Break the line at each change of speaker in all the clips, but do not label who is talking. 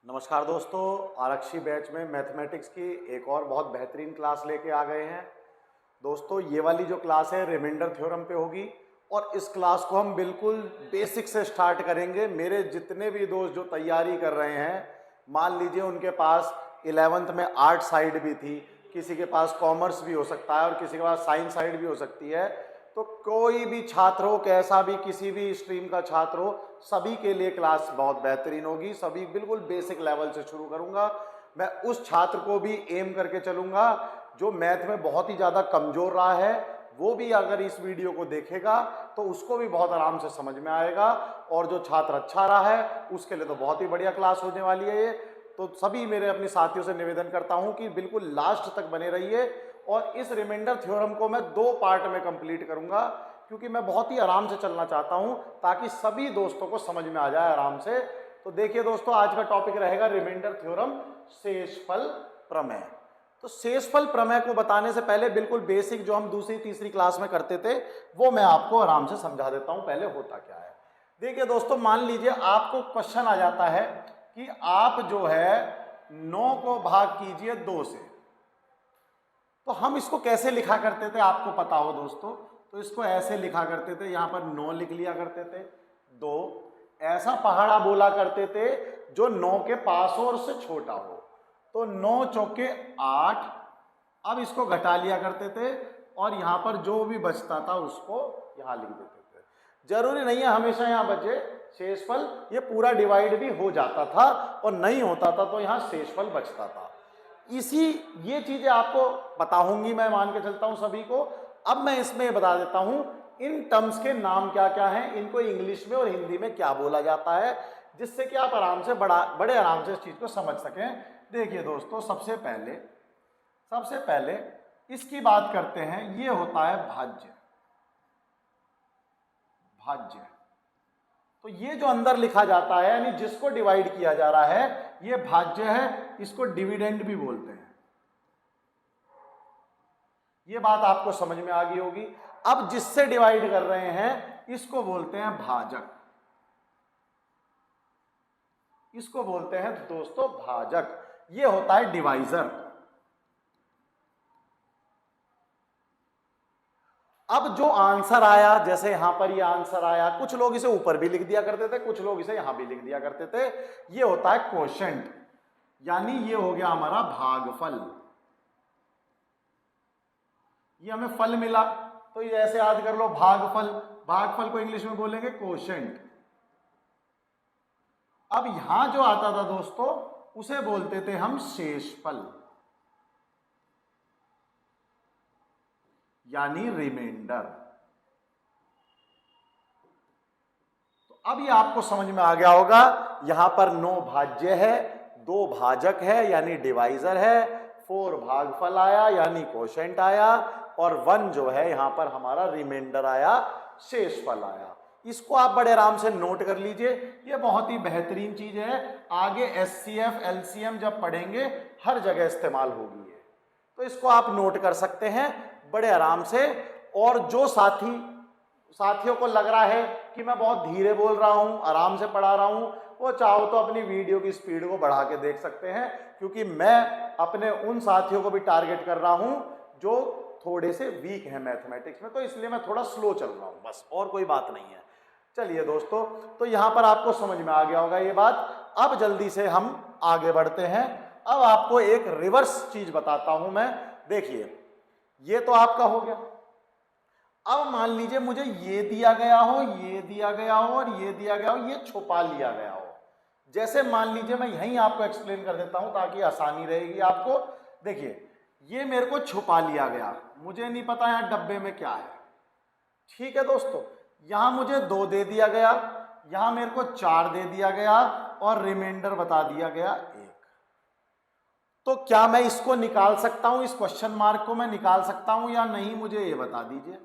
नमस्कार दोस्तों, आरक्षी बैच में मैथमेटिक्स की एक और बहुत बेहतरीन क्लास लेके आ गए हैं। दोस्तों ये वाली जो क्लास है रिमाइंडर थ्योरम पे होगी और इस क्लास को हम बिल्कुल बेसिक से स्टार्ट करेंगे। मेरे जितने भी दोस्त जो तैयारी कर रहे हैं, मान लीजिए उनके पास 11th में आर्ट साइड भी थी, किसी के पास कॉमर्स भी हो सकता है और किसी के पास साइंस साइड भी हो सकती है, तो कोई भी छात्र हो, कैसा भी किसी भी स्ट्रीम का छात्र हो, सभी के लिए क्लास बहुत बेहतरीन होगी। सभी बिल्कुल बेसिक लेवल से शुरू करूंगा। मैं उस छात्र को भी एम करके चलूंगा जो मैथ में बहुत ही ज़्यादा कमज़ोर रहा है, वो भी अगर इस वीडियो को देखेगा तो उसको भी बहुत आराम से समझ में आएगा, और जो छात्र अच्छा रहा है उसके लिए तो बहुत ही बढ़िया क्लास होने वाली है ये। तो सभी मेरे अपने साथियों से निवेदन करता हूं कि बिल्कुल लास्ट तक बने रहिए, और इस रिमाइंडर थ्योरम को मैं 2 पार्ट में कंप्लीट करूंगा, क्योंकि मैं बहुत ही आराम से चलना चाहता हूं ताकि सभी दोस्तों को समझ में आ जाए आराम से। तो देखिए दोस्तों, आज का टॉपिक रहेगा रिमाइंडर थ्योरम, शेषफल प्रमेय। तो शेषफल प्रमेय को बताने से पहले बिल्कुल बेसिक जो हम दूसरी तीसरी क्लास में करते थे वो मैं आपको आराम से समझा देता हूं पहले होता क्या है। देखिए दोस्तों, मान लीजिए आपको क्वेश्चन आ जाता है कि आप जो है 9 को भाग कीजिए 2 से। तो हम इसको कैसे लिखा करते थे आपको पता हो दोस्तों, तो इसको ऐसे लिखा करते थे, यहां पर 9 लिख लिया करते थे, 2 ऐसा पहाड़ा बोला करते थे जो 9 के पास हो और उससे छोटा हो। तो 9 चौके 8, अब इसको घटा लिया करते थे और यहां पर जो भी बचता था उसको यहां लिख देते थे। जरूरी नहीं है हमेशा यहां बचे शेषफल, ये पूरा डिवाइड भी हो जाता था और नहीं होता था तो यहां शेषफल बचता था। ये चीजें आपको पता होंगी, मैं मान के चलता हूं सभी को। अब मैं इसमें बता देता हूं इन टर्म्स के नाम क्या क्या हैं, इनको इंग्लिश में और हिंदी में क्या बोला जाता है, जिससे कि आप आराम से बड़े आराम से इस चीज को समझ सकें। देखिए दोस्तों, सबसे पहले इसकी बात करते हैं, ये होता है भाज्य। तो ये जो अंदर लिखा जाता है यानी जिसको डिवाइड किया जा रहा है ये भाज्य है, इसको डिविडेंड भी बोलते हैं। ये बात आपको समझ में आ गई होगी। अब जिससे डिवाइड कर रहे हैं इसको बोलते हैं भाजक, इसको बोलते हैं दोस्तों भाजक। ये होता है डिवाइजर। अब जो आंसर आया, जैसे यहां पर ये आंसर आया, कुछ लोग इसे ऊपर भी लिख दिया करते थे, कुछ लोग इसे यहां भी लिख दिया करते थे, ये होता है क्वोशंट, यानी ये हो गया हमारा भागफल। ये हमें फल मिला तो ये ऐसे याद कर लो, भागफल। भागफल को इंग्लिश में बोलेंगे क्वोशंट। अब यहां जो आता था दोस्तों उसे बोलते थे हम शेषफल, यानी रिमाइंडर। तो अब ये आपको समझ में आ गया होगा, यहां पर 9 भाज्य है, 2 भाजक है यानी डिवाइजर है, 4 भागफल आया यानी क्वोशंट आया, और 1 जो है यहां पर हमारा रिमाइंडर आया, शेषफल आया। इसको आप बड़े आराम से नोट कर लीजिए, ये बहुत ही बेहतरीन चीज है। आगे एचसीएफ एलसीएम जब पढ़ेंगे हर जगह इस्तेमाल होगी ये, तो इसको आप नोट कर सकते हैं बड़े आराम से। और जो साथियों को लग रहा है कि मैं बहुत धीरे बोल रहा हूं, आराम से पढ़ा रहा हूं, वो चाहो तो अपनी वीडियो की स्पीड को बढ़ा के देख सकते हैं, क्योंकि मैं अपने उन साथियों को भी टारगेट कर रहा हूं जो थोड़े से वीक हैं मैथमेटिक्स में, तो इसलिए मैं थोड़ा स्लो चल रहा हूं, बस, और कोई बात नहीं है। चलिए दोस्तों, तो यहां पर आपको समझ में आ गया होगा ये बात। अब जल्दी से हम आगे बढ़ते हैं। अब आपको एक रिवर्स चीज बताता हूं मैं। देखिए, ये तो आपका हो गया। अब मान लीजिए मुझे ये दिया गया हो, ये दिया गया हो और ये दिया गया हो, ये छुपा लिया गया हो। जैसे मान लीजिए, मैं यहीं आपको एक्सप्लेन कर देता हूं ताकि आसानी रहेगी आपको। देखिए, ये मेरे को छुपा लिया गया, मुझे नहीं पता यहां डब्बे में क्या है, ठीक है दोस्तों। यहां मुझे 2 दे दिया गया, यहां मेरे को 4 दे दिया गया और रिमाइंडर बता दिया गया 1। तो क्या मैं इसको निकाल सकता हूं, इस क्वेश्चन मार्क को मैं निकाल सकता हूं या नहीं, मुझे ये बता दीजिए।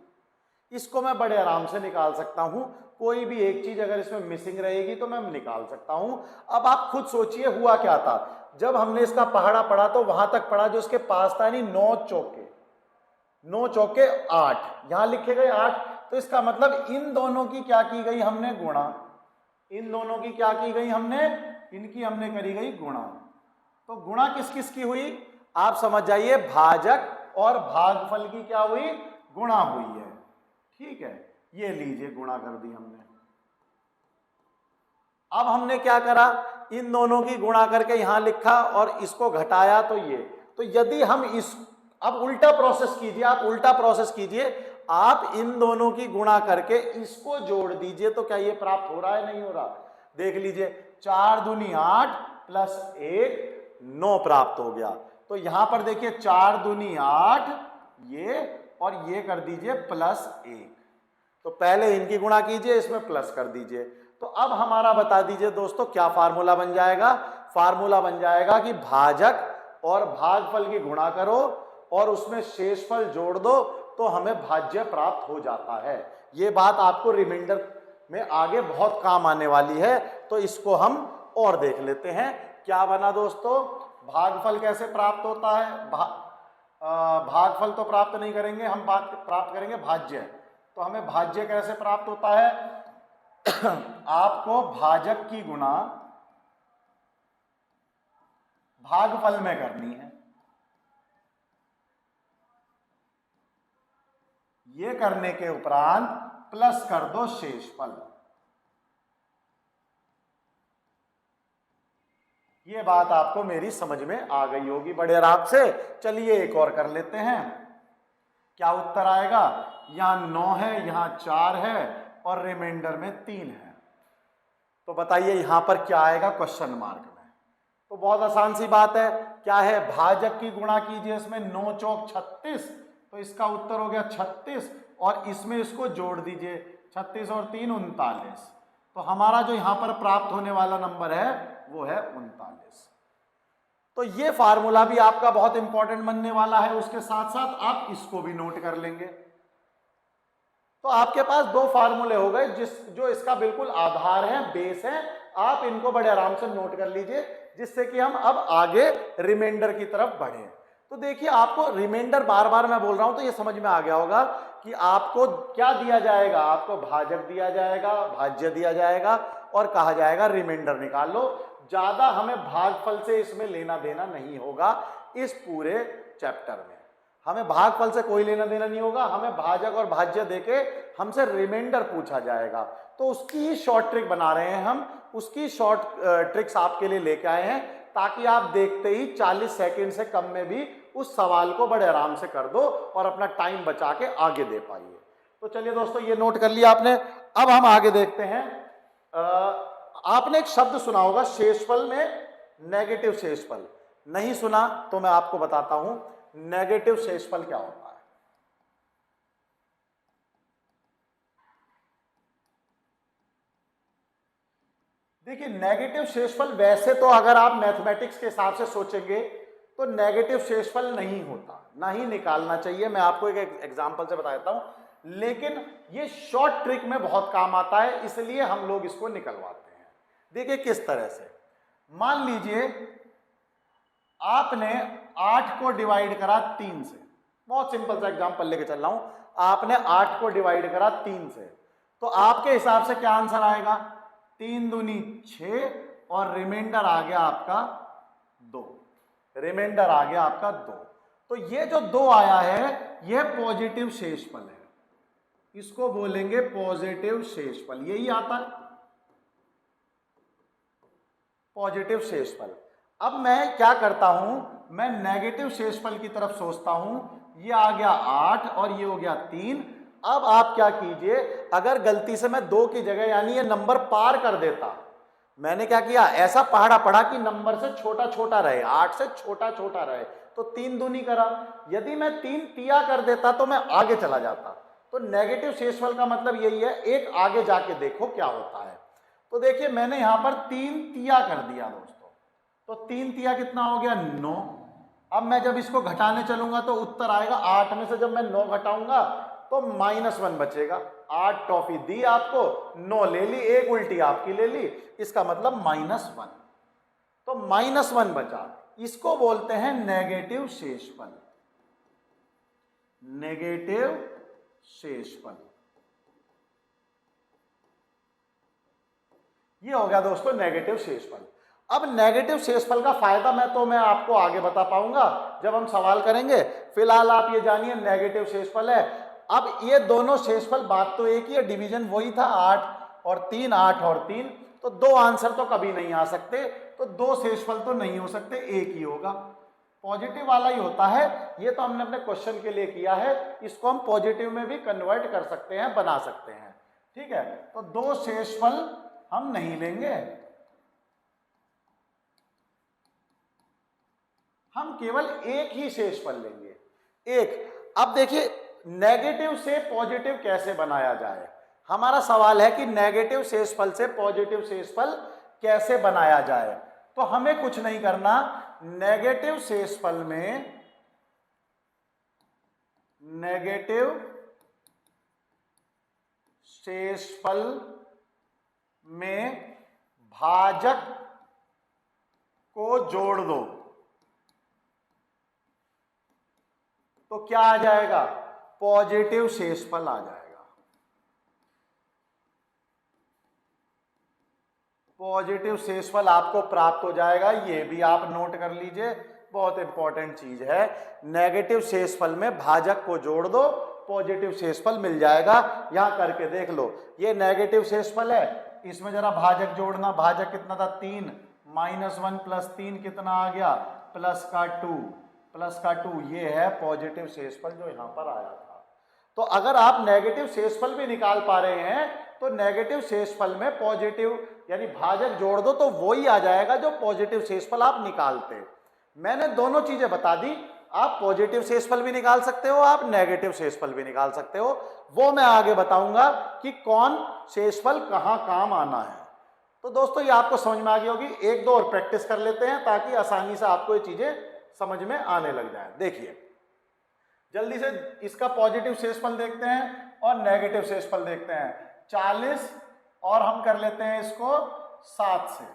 इसको मैं बड़े आराम से निकाल सकता हूं, कोई भी एक चीज अगर इसमें मिसिंग रहेगी तो मैं निकाल सकता हूं। अब आप खुद सोचिए हुआ क्या था, जब हमने इसका पहाड़ा पढ़ा तो वहां तक पढ़ा जो उसके पास था, यानी 9 चौके 8, यहां लिखे गए 8, तो इसका मतलब इन दोनों की क्या की गई हमने गुणा, इन दोनों की क्या की गई हमने इनकी हमने करी गई गुणा। तो गुणा किस किस की हुई, आप समझ जाइए, भाजक और भागफल की क्या हुई, गुणा हुई है। ठीक है, ये लीजिए गुणा कर दी हमने। अब हमने क्या करा, इन दोनों की गुणा करके यहां लिखा और इसको घटाया, तो ये, तो यदि हम इस, अब उल्टा प्रोसेस कीजिए, आप उल्टा प्रोसेस कीजिए, आप इन दोनों की गुणा करके इसको जोड़ दीजिए, तो क्या ये प्राप्त हो रहा है, नहीं हो रहा, देख लीजिए, 4 दूनी 8 प्लस 1 9 प्राप्त हो गया। तो यहां पर देखिए 4 दूनी 8 ये, और ये कर दीजिए प्लस 1। तो पहले इनकी गुणा कीजिए, इसमें प्लस कर दीजिए। तो अब हमारा बता दीजिए दोस्तों क्या फार्मूला बन जाएगा, फार्मूला बन जाएगा कि भाजक और भागफल की गुणा करो और उसमें शेषफल जोड़ दो, तो हमें भाज्य प्राप्त हो जाता है। ये बात आपको रिमाइंडर में आगे बहुत काम आने वाली है, तो इसको हम और देख लेते हैं। क्या बना दोस्तों, भागफल कैसे प्राप्त होता है, भागफल तो प्राप्त नहीं करेंगे हम, प्राप्त करेंगे भाज्य। तो हमें भाज्य कैसे प्राप्त होता है, आपको भाजक की गुणा भागफल में करनी है, ये करने के उपरांत प्लस कर दो शेषफल। ये बात आपको मेरी समझ में आ गई होगी बड़े आराम से। चलिए एक और कर लेते हैं, क्या उत्तर आएगा, यहां 9 है, यहां 4 है और रिमाइंडर में 3 है। तो बताइए यहां पर क्या आएगा क्वेश्चन मार्क में। तो बहुत आसान सी बात है, क्या है, भाजक की गुणा कीजिए, इसमें 9 चौक 36, तो इसका उत्तर हो गया 36, और इसमें इसको जोड़ दीजिए, 36 और 3 39। तो हमारा जो यहां पर प्राप्त होने वाला नंबर है वो है 39। तो ये फार्मूला भी आपका बहुत इंपॉर्टेंट बनने वाला है, उसके साथ साथ आप इसको भी नोट कर लेंगे। तो आपके पास 2 फार्मूले हो गए जो इसका बिल्कुल आधार है, बेस है। आप इनको बड़े आराम से नोट कर लीजिए, जिससे कि हम अब आगे रिमाइंडर की तरफ बढ़े। तो देखिए, आपको रिमाइंडर बार बार मैं बोल रहा हूं, तो ये समझ में आ गया होगा कि आपको क्या दिया जाएगा, आपको भाजक दिया जाएगा, भाज्य दिया जाएगा और कहा जाएगा रिमाइंडर निकाल लो। ज्यादा हमें भागफल से इसमें लेना देना नहीं होगा, इस पूरे चैप्टर में हमें भागफल से कोई लेना देना नहीं होगा। हमें भाजक और भाज्य देके हमसे रिमाइंडर पूछा जाएगा, तो उसकी ही शॉर्ट ट्रिक बना रहे हैं हम, उसकी शॉर्ट ट्रिक्स आपके लिए लेके आए हैं, ताकि आप देखते ही 40 सेकंड से कम में भी उस सवाल को बड़े आराम से कर दो और अपना टाइम बचा के आगे दे पाइए। तो चलिए दोस्तों, ये नोट कर लिया आपने। अब हम आगे देखते हैं। आपने एक शब्द सुना होगा शेषफल में, नेगेटिव शेषफल। नहीं सुना तो मैं आपको बताता हूं नेगेटिव शेषफल क्या होता है। देखिए, नेगेटिव शेषफल वैसे तो अगर आप मैथमेटिक्स के हिसाब से सोचेंगे तो नेगेटिव शेषफल नहीं होता, ना ही निकालना चाहिए। मैं आपको एक एग्जांपल से बता देता हूं, लेकिन ये शॉर्ट ट्रिक में बहुत काम आता है, इसलिए हम लोग इसको निकलवाते हैं। देखिए किस तरह से, मान लीजिए आपने 8 को डिवाइड करा 3 से, बहुत सिंपल सा एग्जांपल लेके चल रहा हूं। आपने 8 को डिवाइड करा 3 से, तो आपके हिसाब से क्या आंसर आएगा, 3 दूनी 6 और रिमाइंडर आ गया आपका 2, रिमाइंडर आ गया आपका 2। तो ये जो 2 आया है ये पॉजिटिव शेषफल है, इसको बोलेंगे पॉजिटिव शेषफल, यही आता है पॉजिटिव शेषफल। अब मैं क्या करता हूं, मैं नेगेटिव शेषफल की तरफ सोचता हूं। ये आ गया 8 और ये हो गया 3। अब आप क्या कीजिए, अगर गलती से मैं 2 की जगह यानी ये नंबर पार कर देता, मैंने क्या किया, ऐसा पहाड़ा पढ़ा कि नंबर से छोटा छोटा रहे, 8 से छोटा छोटा रहे, तो 3 दूनी करा। यदि मैं 3 तिया कर देता तो मैं आगे चला जाता। तो नेगेटिव शेषफल का मतलब यही है, एक आगे जाके देखो क्या होता है। तो देखिए मैंने यहां पर 3 तिया कर दिया दोस्तों, तो 3 तिया कितना हो गया, 9। अब मैं जब इसको घटाने चलूंगा तो उत्तर आएगा 8 में से जब मैं 9 घटाऊंगा तो -1 बचेगा। 8 टॉफी दी आपको, 9 ले ली, एक उल्टी आपकी ले ली, इसका मतलब -1। तो -1 बचा, इसको बोलते हैं नेगेटिव शेषफल, नेगेटिव शेषफल। ये हो गया दोस्तों नेगेटिव शेषफल। अब नेगेटिव शेषफल का फायदा मैं आपको आगे बता पाऊंगा जब हम सवाल करेंगे। फिलहाल आप ये जानिए नेगेटिव शेषफल है। अब ये दोनों शेषफल, बात तो एक ही है, डिवीजन वही था 8 और 3, 8 और 3, तो दो आंसर तो कभी नहीं आ सकते, तो दो शेषफल तो नहीं हो सकते, एक ही होगा, पॉजिटिव वाला ही होता है। ये तो हमने अपने क्वेश्चन के लिए किया है, इसको हम पॉजिटिव में भी कन्वर्ट कर सकते हैं, बना सकते हैं। ठीक है, तो दो शेषफल हम नहीं लेंगे, हम केवल एक ही शेषफल लेंगे, एक। अब देखिए नेगेटिव से पॉजिटिव कैसे बनाया जाए, हमारा सवाल है कि नेगेटिव शेषफल से पॉजिटिव शेषफल कैसे बनाया जाए। तो हमें कुछ नहीं करना, नेगेटिव शेषफल में भाजक को जोड़ दो तो क्या आ जाएगा, पॉजिटिव शेषफल आ जाएगा। पॉजिटिव शेषफल आपको प्राप्त हो जाएगा, ये भी आप नोट कर लीजिए, बहुत इंपॉर्टेंट चीज है। नेगेटिव शेषफल में भाजक को जोड़ दो, पॉजिटिव शेषफल मिल जाएगा। यहां करके देख लो, ये नेगेटिव शेषफल है, इसमें जरा भाजक जोड़ना, भाजक कितना था 3, -1 + 3 कितना आ गया, +2, ये है पॉजिटिव शेषफल जो यहां पर आया था। तो अगर आप नेगेटिव शेषफल भी निकाल पा रहे हैं तो नेगेटिव शेषफल में पॉजिटिव यानी भाजक जोड़ दो तो वही आ जाएगा जो पॉजिटिव शेषफल आप निकालते। मैंने दोनों चीजें बता दी, आप पॉजिटिव शेषफल भी निकाल सकते हो, आप नेगेटिव शेषफल भी निकाल सकते हो, वो मैं आगे बताऊंगा कि कौन शेषफल कहां काम आना है। तो दोस्तों ये आपको समझ में आ गई होगी, एक दो और प्रैक्टिस कर लेते हैं ताकि आसानी से आपको ये चीजें समझ में आने लग जाए। देखिए जल्दी से इसका पॉजिटिव शेषफल देखते हैं और नेगेटिव शेषफल देखते हैं। 40 और हम कर लेते हैं इसको 7 से,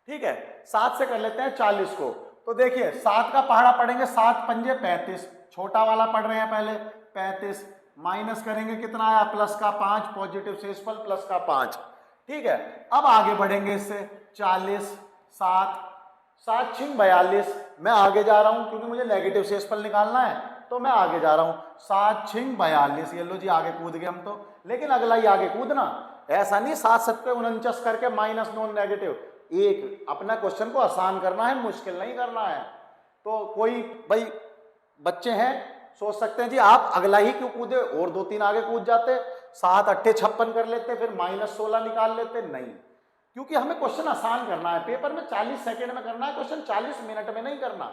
ठीक है, 7 से कर लेते हैं 40 को। तो देखिए 7 का पहाड़ा पढ़ेंगे, 7 पंजे 35, छोटा वाला पढ़ रहे हैं पहले 35, माइनस करेंगे कितना आया, +5, पॉजिटिव शेषफल +5, ठीक है। अब आगे बढ़ेंगे इससे 40, 7 6 42, मैं आगे जा रहा हूं क्योंकि मुझे नेगेटिव शेषफल निकालना है, तो मैं आगे जा रहा हूं 7 6 42, ये लो जी आगे कूद गए हम तो। लेकिन अगला ही आगे कूदना, ऐसा नहीं 7 7 49 करके -9 नेगेटिव, एक अपना क्वेश्चन को आसान करना है, मुश्किल नहीं करना है। तो कोई भाई बच्चे हैं सोच सकते हैं जी आप अगला ही क्यों कूदे, और 2-3 आगे कूद जाते, 7 8 56 कर लेते, फिर -16 निकाल लेते। नहीं, क्योंकि हमें क्वेश्चन आसान करना है, पेपर में 40 सेकंड में करना है क्वेश्चन, 40 मिनट में नहीं करना।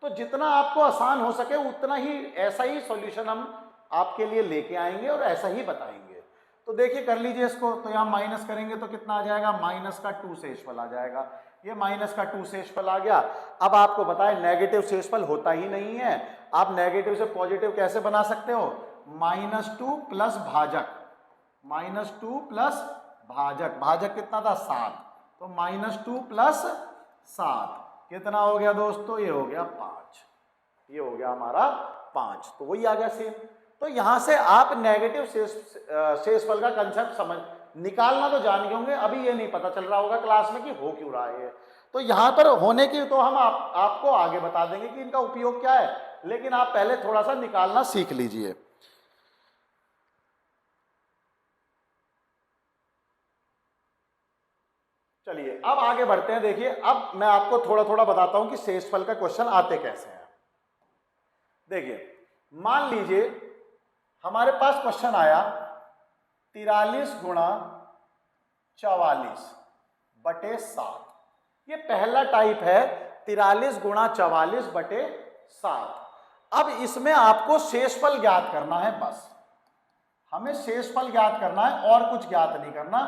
तो जितना आपको आसान हो सके उतना ही ऐसा ही सॉल्यूशन हम आपके लिए लेके आएंगे और ऐसा ही बताएंगे। तो देखिए कर लीजिए इसको, तो यहाँ माइनस करेंगे तो कितना आ जाएगा, -2 शेषफल आ जाएगा। ये -2 शेषफल आ गया। अब आपको बताएं नेगेटिव शेषफल होता ही नहीं है, आप नेगेटिव से पॉजिटिव कैसे बना सकते हो, -2 प्लस भाजक, -2 प्लस भाजक, भाजक कितना था 7, तो -2 + 7 कितना हो गया दोस्तों, ये हो गया 5, ये हो गया हमारा 5, तो वही आ गया सेम। तो यहां से आप नेगेटिव शेषफल का कंसेप्ट समझ निकालना तो जान गए होंगे, अभी ये नहीं पता चल रहा होगा क्लास में कि हो क्यों रहा है। तो यहां पर होने की तो हम आपको आगे बता देंगे कि इनका उपयोग क्या है, लेकिन आप पहले थोड़ा सा निकालना सीख लीजिए। चलिए अब आगे बढ़ते हैं। देखिए अब मैं आपको थोड़ा थोड़ा बताता हूं कि शेषफल का क्वेश्चन आते कैसे हैं। देखिए मान लीजिए हमारे पास क्वेश्चन आया 43 गुणा 44 बटे 7, ये पहला टाइप है 43 गुणा 44 बटे 7। अब इसमें आपको शेषफल ज्ञात करना है, बस हमें शेषफल ज्ञात करना है और कुछ ज्ञात नहीं करना,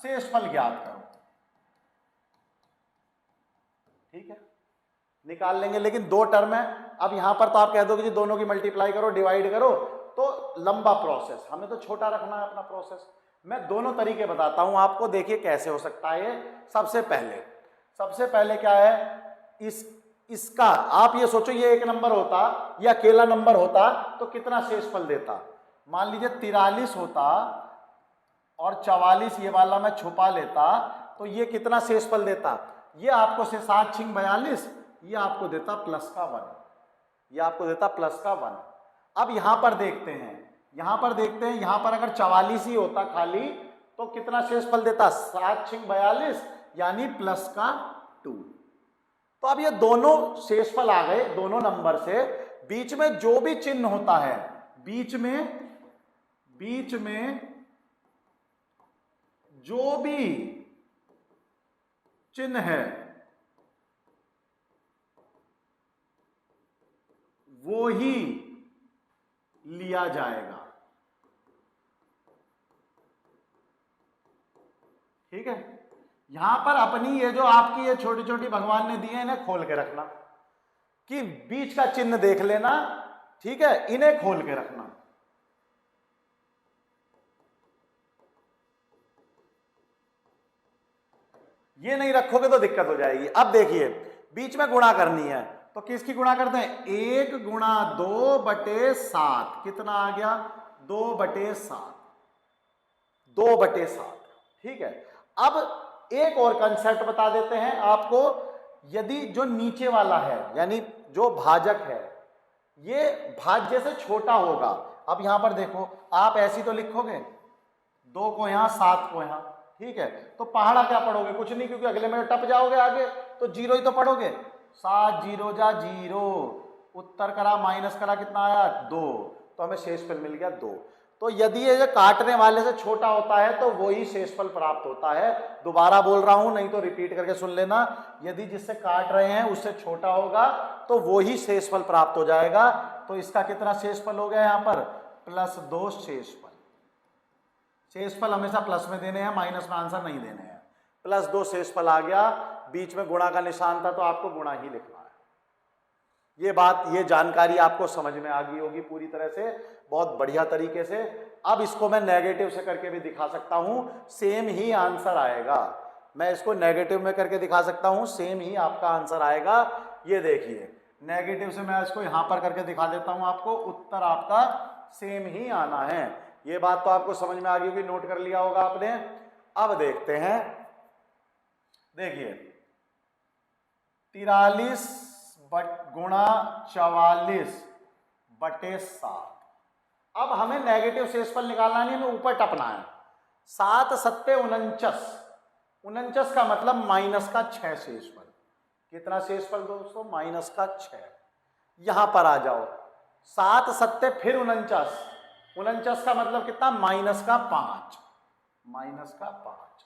शेषफल ज्ञात करो, ठीक है, निकाल लेंगे। लेकिन दो टर्म है, अब यहां पर तो आप कह दोगे जी दोनों की मल्टीप्लाई करो, डिवाइड करो, तो लंबा प्रोसेस, हमें तो छोटा रखना है अपना प्रोसेस। मैं दोनों तरीके बताता हूं आपको, देखिए कैसे हो सकता है। सबसे पहले क्या है, इसका आप ये सोचो, ये एक नंबर होता या अकेला नंबर होता तो कितना शेषफल देता। मान लीजिए 43 होता और 44 ये वाला मैं छुपा लेता, तो ये कितना शेषफल देता, ये आपको से 7 छिंग 42, ये आपको देता प्लस का 1, ये आपको देता प्लस का 1। अब यहां पर देखते हैं, यहां पर अगर 44 ही होता खाली तो कितना शेषफल देता, 7 छिंग 42 यानी प्लस का 2। तो अब ये दोनों शेषफल आ गए दोनों नंबर से, बीच में जो भी चिन्ह होता है, बीच में जो भी चिन्ह है वो ही लिया जाएगा। ठीक है, यहां पर अपनी ये जो आपकी ये छोटी छोटी भगवान ने दी है, इन्हें खोल के रखना, कि बीच का चिन्ह देख लेना, ठीक है, इन्हें खोल के रखना। ये नहीं रखोगे तो दिक्कत हो जाएगी। अब देखिए बीच में गुणा करनी है, तो किसकी गुणा करते हैं, 1 गुणा 2/7, कितना आ गया 2/7, 2/7। ठीक है, अब एक और कंसेप्ट बता देते हैं आपको, यदि जो नीचे वाला है यानी जो भाजक है ये भाज्य से छोटा होगा। अब यहां पर देखो, आप ऐसी तो लिखोगे 2 को यहां 7 को यहां, ठीक है, तो पहाड़ा क्या पढ़ोगे, कुछ नहीं, क्योंकि अगले में टप जाओगे आगे, तो 0 ही तो पढ़ोगे। 7 0 जा 0, उत्तर करा माइनस करा, कितना आया 2, तो हमें शेषफल मिल गया 2। तो यदि ये काटने वाले से छोटा होता है तो वही शेषफल प्राप्त होता है। दोबारा बोल रहा हूं, नहीं तो रिपीट करके सुन लेना, यदि जिससे काट रहे हैं उससे छोटा होगा तो वही शेषफल प्राप्त हो जाएगा। तो इसका कितना शेषफल हो गया यहां पर, +2 शेषफल। शेषफल हमेशा प्लस में देने हैं, माइनस में आंसर नहीं देने हैं। +2 शेषफल आ गया, बीच में गुणा का निशान था तो आपको गुणा ही लिखना है। ये बात, ये जानकारी आपको समझ में आ गई होगी पूरी तरह से, बहुत बढ़िया तरीके से। अब इसको मैं नेगेटिव से करके भी दिखा सकता हूं, सेम ही आंसर आएगा। मैं इसको नेगेटिव में करके दिखा सकता हूं, सेम ही आपका आंसर आएगा। ये देखिए नेगेटिव से मैं इसको यहां पर करके दिखा देता हूं आपको, उत्तर आपका सेम ही आना है। ये बात तो आपको समझ में आ गई होगी, नोट कर लिया होगा आपने। अब देखते हैं, देखिए 43 गुणा 44/7। अब हमें नेगेटिव शेषफल निकालना नहीं, हमें ऊपर टपना है। 7 7 49, 49 का मतलब माइनस का 6 शेषफल। कितना शेषफल दोस्तों, माइनस का 6। यहां पर आ जाओ, 7 7 फिर 49, 49 का मतलब कितना, माइनस का 5, माइनस का 5।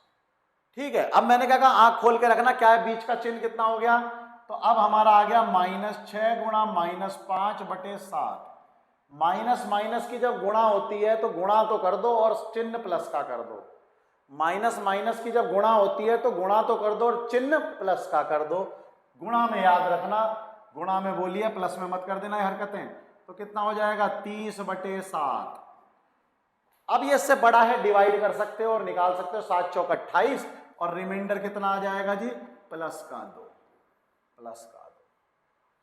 ठीक है, अब मैंने क्या कहा, आंख खोल के रखना, क्या है बीच का चिन्ह कितना हो गया, तो अब हमारा आ गया -6 गुणा -5/7। माइनस माइनस की जब गुणा होती है तो गुणा तो कर दो और चिन्ह प्लस का कर दो। माइनस माइनस की जब गुणा होती है तो गुणा तो कर दो और चिन्ह प्लस का कर दो। गुणा में याद रखना, गुणा में बोलिए, प्लस में मत कर देना ये हरकतें। तो कितना हो जाएगा 30/7। अब ये इससे बड़ा है, डिवाइड कर सकते हो और निकाल सकते हो, 7 चौक 28, और रिमाइंडर कितना आ जाएगा जी, +2, +2।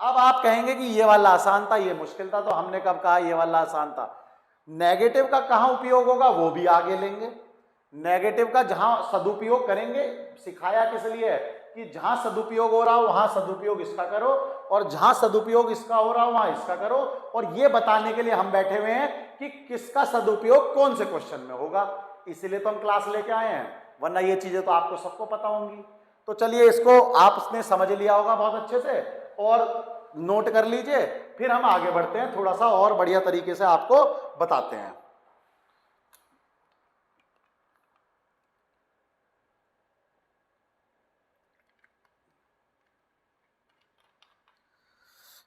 अब आप कहेंगे कि ये वाला आसान था, ये मुश्किल था, तो हमने कब कहा ये वाला आसान था। नेगेटिव का कहां उपयोग होगा वो भी आगे लेंगे। नेगेटिव का जहां सदुपयोग करेंगे, सिखाया किस लिए, कि जहां सदुपयोग हो रहा हो वहां सदुपयोग इसका करो, और जहां सदुपयोग इसका हो रहा हो वहां इसका करो। और ये बताने के लिए हम बैठे हुए हैं कि किसका सदुपयोग कौन से क्वेश्चन में होगा, इसीलिए तो हम क्लास लेके आए हैं, वरना ये चीजें तो आपको सबको पता होंगी। तो चलिए, इसको आपने समझ लिया होगा बहुत अच्छे से और नोट कर लीजिए, फिर हम आगे बढ़ते हैं, थोड़ा सा और बढ़िया तरीके से आपको बताते हैं।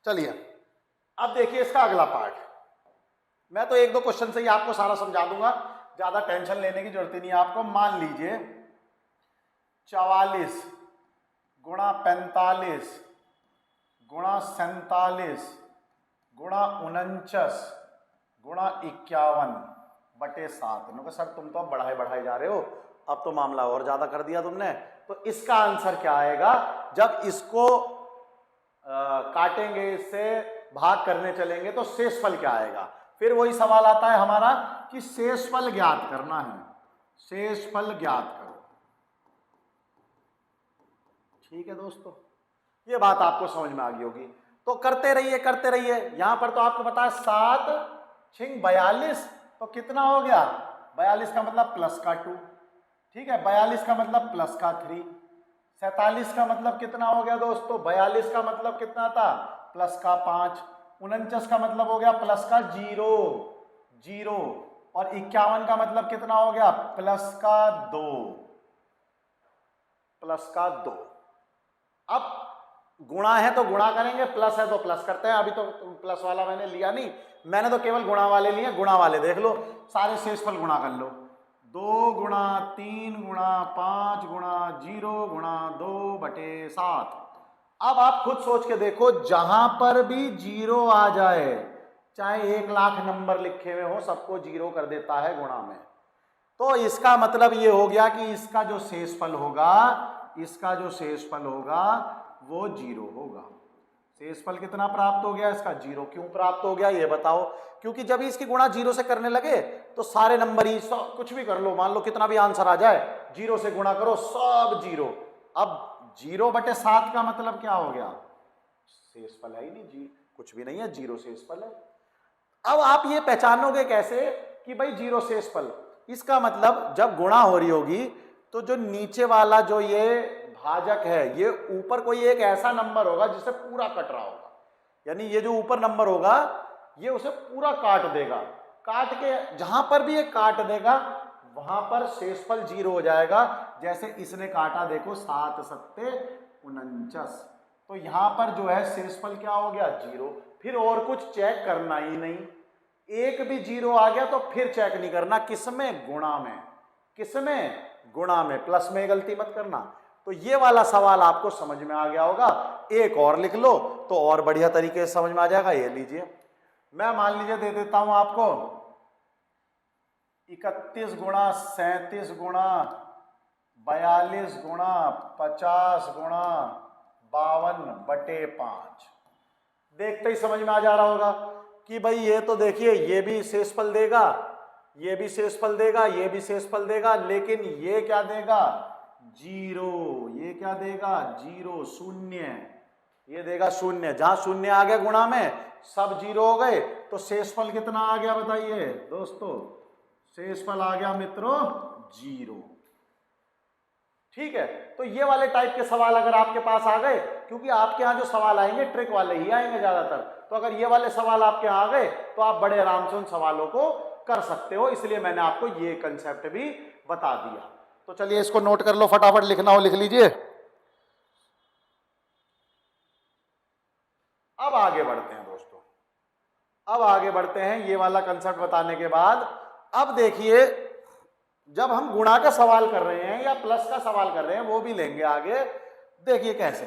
चलिए, अब देखिए इसका अगला पार्ट। मैं तो 1-2 क्वेश्चन से ही आपको सारा समझा दूंगा, ज्यादा टेंशन लेने की जरूरत नहीं है आपको। मान लीजिए 44 गुणा 45 गुणा 47 गुणा 49 गुणा 51/7। मैंने कहा सर तुम तो अब बढ़ाए जा रहे हो, अब तो मामला और ज्यादा कर दिया तुमने। तो इसका आंसर क्या आएगा, जब इसको काटेंगे, इससे भाग करने चलेंगे तो शेषफल क्या आएगा। फिर वही सवाल आता है हमारा कि शेषफल ज्ञात करना है, शेषफल ज्ञात करो। ठीक है दोस्तों, ये बात आपको समझ में आ गई होगी। तो करते रहिए करते रहिए। यहां पर तो आपको पता है 7 छिंग 42, तो कितना हो गया 42 का मतलब प्लस का 2, ठीक है, 42 का मतलब प्लस का 3, 47 का मतलब कितना हो गया दोस्तों, 42 का मतलब कितना था प्लस का 5, 49 का मतलब हो गया प्लस का 0 0, और 51 का मतलब कितना हो गया प्लस का 2, प्लस का 2। अब गुणा है तो गुणा करेंगे, प्लस है तो प्लस करते हैं। अभी तो प्लस वाला मैंने लिया नहीं, मैंने तो केवल गुणा वाले लिए। गुणा वाले देख लो, सारे शेषफल गुणा कर लो, 2 गुणा 3 गुणा 5 गुणा 0 गुणा 2/7। अब आप खुद सोच के देखो, जहां पर भी 0 आ जाए, चाहे 1 लाख नंबर लिखे हुए हो, सबको 0 कर देता है गुणा में। तो इसका मतलब ये हो गया कि इसका जो शेषफल होगा, इसका जो शेषफल होगा वो 0 होगा। शेषफल कितना प्राप्त हो गया इसका 0। क्यों प्राप्त हो गया ये बताओ। क्योंकि जब इसकी गुणा 0 से करने लगे तो सारे नंबर ही, कुछ भी कर लो, मान लो कितना भी आंसर आ जाए, 0 से गुणा करो सब 0। अब 0/7 का मतलब क्या हो गया, शेषफल है ही नहीं, जी कुछ भी नहीं है, 0 शेषफल है। अब आप ये पहचानोगे कैसे कि भाई 0 शेषफल, इसका मतलब जब गुणा हो रही होगी तो जो नीचे वाला जो ये भाजक है, ये ऊपर कोई एक ऐसा नंबर होगा जिसे पूरा कट रहा होगा, यानी ये जो ऊपर नंबर होगा ये उसे पूरा काट देगा। काट के जहां पर भी ये काट देगा वहां पर शेषफल 0 हो जाएगा। जैसे इसने काटा देखो 7 सत्ते 49, तो यहां पर जो है शेषफल क्या हो गया 0। फिर और कुछ चेक करना ही नहीं, एक भी 0 आ गया तो फिर चेक नहीं करना, किसमें गुणा में, किसमें गुणा में, प्लस में गलती मत करना। तो ये वाला सवाल आपको समझ में आ गया होगा। एक और लिख लो तो और बढ़िया तरीके से समझ में आ जाएगा। ये लीजिए, मैं मान लीजिए दे देता हूं आपको 31 गुणा 37 गुणा 42 गुणा 50 गुणा 52/5। देखते ही समझ में आ जा रहा होगा कि भाई ये तो देखिए ये भी शेषफल देगा, ये भी शेषफल देगा, ये भी शेषफल देगा, लेकिन ये क्या देगा 0, ये क्या देगा 0 शून्य, ये देगा 0। जहां 0 आ गया गुणा में सब 0 हो गए, तो शेषफल कितना आ गया बताइए दोस्तों, शेषफल आ गया मित्रों 0। ठीक है, तो ये वाले टाइप के सवाल अगर आपके पास आ गए, क्योंकि आपके यहाँ जो सवाल आएंगे ट्रिक वाले ही आएंगे ज्यादातर, तो अगर ये वाले सवाल आपके यहाँ आ गए तो आप बड़े आराम से उन सवालों को कर सकते हो। इसलिए मैंने आपको ये कंसेप्ट भी बता दिया। तो चलिए इसको नोट कर लो, फटाफट लिखना हो लिख लीजिए। अब आगे बढ़ते हैं दोस्तों, अब आगे बढ़ते हैं। ये वाला कंसेप्ट बताने के बाद अब देखिए, जब हम गुणा का सवाल कर रहे हैं या प्लस का सवाल कर रहे हैं, वो भी लेंगे आगे। देखिए कैसे,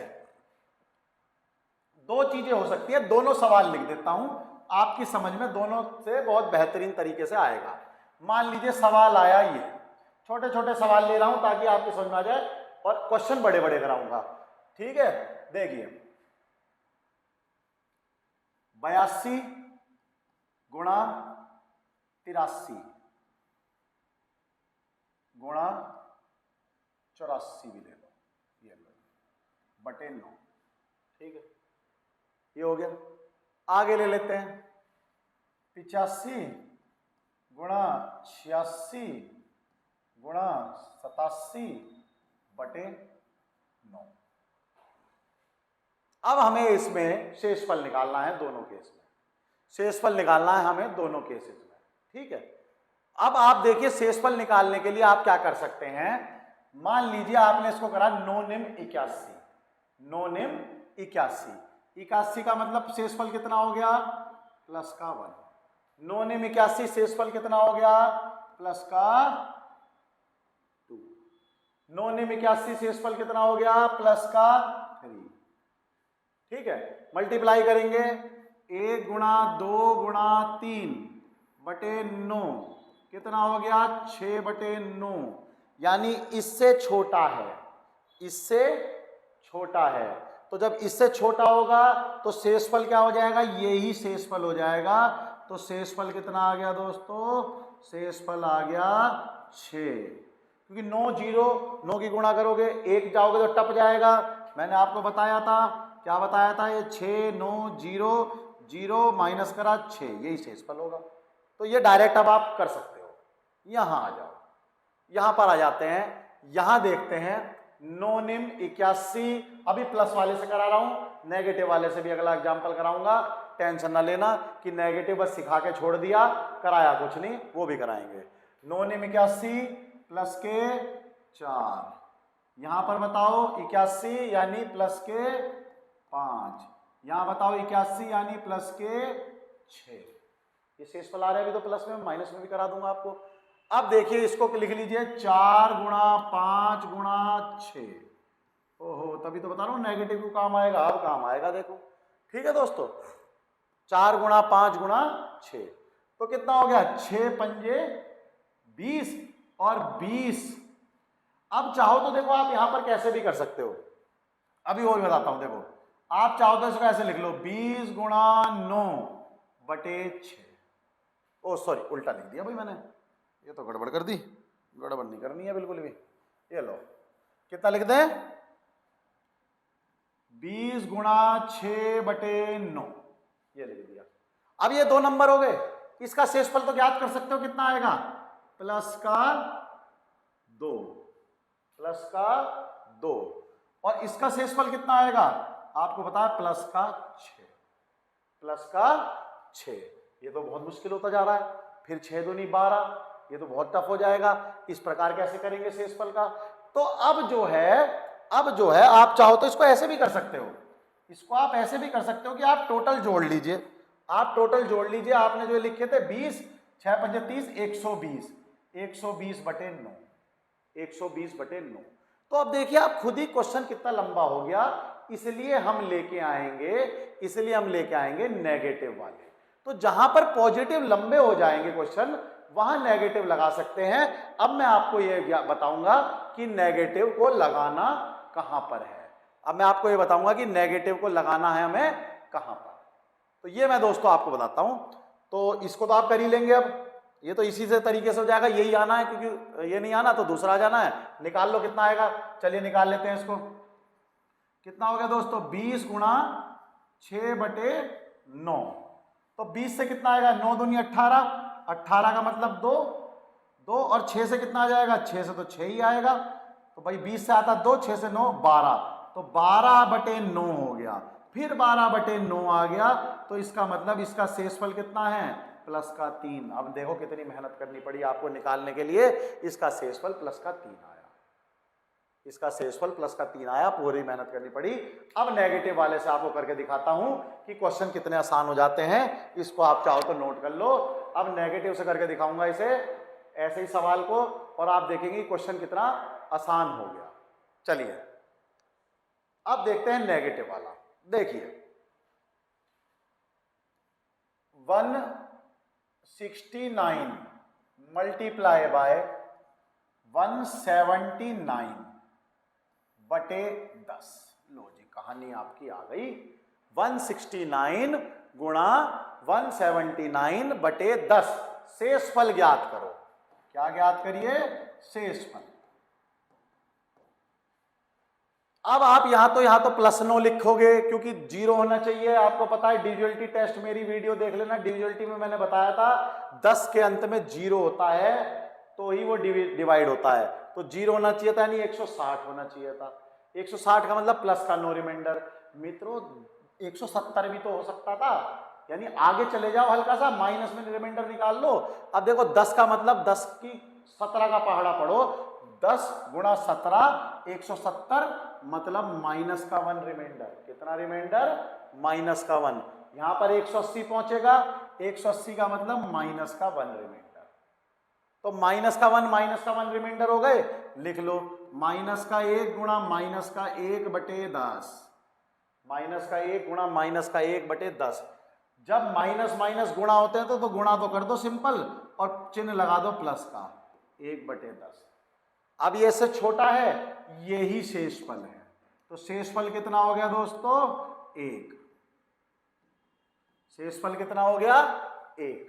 दो चीजें हो सकती है, दोनों सवाल लिख देता हूं, आपकी समझ में दोनों से बहुत बेहतरीन तरीके से आएगा। मान लीजिए सवाल आया ये, छोटे छोटे सवाल ले रहा हूं ताकि आपकी समझ में आ जाए, और क्वेश्चन बड़े बड़े कराऊंगा। ठीक है, देखिए 82 गुणा 83 गुणा 84 भी ले लो, ये लो बटे 9। ठीक है, ये हो गया। आगे ले लेते हैं 85 गुणा 86 गुणा 87 बटे 9। अब हमें इसमें शेषफल निकालना है, दोनों केस में शेषफल निकालना है हमें दोनों केसेस में। ठीक है, अब आप देखिए शेषफल निकालने के लिए आप क्या कर सकते हैं। मान लीजिए आपने इसको करा 9 निम 81, 9 निम 81, 81 का मतलब शेषफल कितना हो गया प्लस का 1, 9 निम 81 शेषफल कितना हो गया प्लस का 2, 9 निम 81 शेषफल कितना हो गया प्लस का 3। ठीक है, मल्टीप्लाई करेंगे 1 गुणा 2 गुणा 3 बटे 9 कितना हो गया 6 बटे 9, यानी इससे छोटा है, इससे छोटा है। तो जब इससे छोटा होगा तो शेषफल क्या हो जाएगा, यही शेषफल हो जाएगा। तो शेषफल कितना आ गया दोस्तों, शेषफल आ गया 6, क्योंकि 9 0 9 की गुणा करोगे 1 जाओगे तो टप जाएगा। मैंने आपको बताया था, क्या बताया था, ये 6 9 0 0 माइनस करा 6, यही शेषफल होगा। तो ये डायरेक्ट अब आप कर सकते हो। यहां आ जाओ, यहां पर आ जाते हैं, यहां देखते हैं 9 निम 81। अभी प्लस वाले से करा रहा हूं, नेगेटिव वाले से भी अगला एग्जाम्पल कराऊंगा, टेंशन ना लेना कि नेगेटिव बस सिखा के छोड़ दिया, कराया कुछ नहीं, वो भी कराएंगे। 9 निम 81 प्लस के 4, यहां पर बताओ 81 यानी प्लस के 5, यहां बताओ 81 यानी प्लस के 6। ये शेषफल आ रहा है, अभी तो प्लस में माइनस में भी करा दूंगा आपको। अब देखिए इसको लिख लीजिए 4 गुणा 5 गुणा 6। ओहो, तभी तो बता रहा हूं नेगेटिव को काम आएगा, अब काम आएगा देखो। ठीक है दोस्तों, 4 गुणा 5 गुणा 6, तो कितना हो गया, 6 पंजे 20 और 20। अब चाहो तो देखो आप यहां पर कैसे भी कर सकते हो, अभी और बताता हूं। देखो आप चाहो तो इसको ऐसे लिख लो, 20 गुणा 9 बटे 6। ओ सॉरी, उल्टा लिख दिया भाई मैंने, ये तो गड़बड़ कर दी, गड़बड़ नहीं करनी है बिल्कुल भी। ये लो, कितना लिख दें, 20 गुणा 6 बटे 9, ये लिख दिया। अब ये 2 नंबर हो गए, इसका शेषफल तो ज्ञात कर सकते हो, कितना आएगा, प्लस का 2, प्लस का 2, और इसका शेषफल कितना आएगा, आपको पता है प्लस का 6, प्लस का 6। ये तो बहुत मुश्किल होता जा रहा है, फिर 6 दूनी 12, ये तो बहुत टफ हो जाएगा। इस प्रकार कैसे करेंगे शेषफल का, तो अब जो है आप चाहो तो इसको ऐसे भी कर सकते हो, इसको आप ऐसे भी कर सकते हो कि आप टोटल जोड़ लीजिए, आप टोटल जोड़ लीजिए। आपने जो लिखे थे 20 6 पंजे 30, 120, 120 बटे 9, 120 बटे 9। तो अब देखिए आप खुद ही क्वेश्चन कितना लंबा हो गया, इसलिए हम लेके आएंगे नेगेटिव वाले। तो जहां पर पॉजिटिव लंबे हो जाएंगे क्वेश्चन, वहां नेगेटिव लगा सकते हैं। अब मैं आपको ये बताऊंगा कि नेगेटिव को लगाना कहां पर है, अब मैं आपको ये बताऊंगा कि नेगेटिव को लगाना है हमें कहां पर। तो ये मैं दोस्तों आपको बताता हूं। तो इसको तो आप कर ही लेंगे, अब ये तो इसी से तरीके से हो जाएगा, यही आना है, क्योंकि ये नहीं आना तो दूसरा आ जाना है। निकाल लो कितना आएगा, चलिए निकाल लेते हैं इसको। कितना हो गया दोस्तों, 20 गुणा 6 बटे 9, तो 20 से कितना आएगा, 9 दूनी 18, 18 का मतलब 2, 2 और 6 से कितना आ जाएगा, 6 से तो 6 ही आएगा। तो भाई 20 से आता 2, 6 से 9 12, तो 12 बटे 9 हो गया, फिर 12 बटे 9 आ गया। तो इसका मतलब इसका शेषफल कितना है, प्लस का 3। अब देखो कितनी मेहनत करनी पड़ी आपको निकालने के लिए, इसका शेषफल प्लस का 3 आया, इसका शेषफल प्लस का 3 आया, पूरी मेहनत करनी पड़ी। अब नेगेटिव वाले से आपको करके दिखाता हूं कि क्वेश्चन कितने आसान हो जाते हैं, इसको आप चाहो तो नोट कर लो। अब नेगेटिव से करके दिखाऊंगा इसे, ऐसे ही सवाल को, और आप देखेंगे क्वेश्चन कितना आसान हो गया। चलिए अब देखते हैं नेगेटिव वाला। देखिए 169 मल्टीप्लाई बाय 179 बटे 10। लो जी, कहानी आपकी आ गई। 169 गुणा 179 बटे 10, शेषफल ज्ञात करो। क्या ज्ञात करिए, शेषफल। अब आप यहां तो प्लस 9 लिखोगे, क्योंकि 0 होना चाहिए। आपको पता है डिविजिबिलिटी टेस्ट, मेरी वीडियो देख लेना, डिविजिबिलिटी में मैंने बताया था 10 के अंत में 0 होता है तो ही वो डिवाइड होता है। तो 0 होना चाहिए था, यानी 160 होना चाहिए था। 160 का मतलब प्लस का नो रिमाइंडर। मित्रों 170 भी तो हो सकता था, यानी आगे चले जाओ हल्का सा, माइनस में रिमाइंडर निकाल लो। अब देखो 10 का मतलब 10 की 17 का पहाड़ा पढ़ो, 10 गुणा 17 170, मतलब माइनस का 1 रिमाइंडर। कितना रिमाइंडर, माइनस का 1। यहां पर 180 पहुंचेगा, 180 का मतलब माइनस का 1 रिमाइंडर। तो माइनस का 1 रिमाइंडर हो गए, लिख लो माइनस का 1 गुणा माइनस का 1 बटे 10, माइनस का 1 गुणा माइनस का 1 बटे 10। जब माइनस माइनस गुणा होते हैं तो गुणा तो कर दो सिंपल, और चिन्ह लगा दो प्लस का, 1 बटे 10। अब ये से छोटा है, यही शेषफल है। तो शेषफल कितना हो गया दोस्तों, 1। शेषफल कितना हो गया, 1।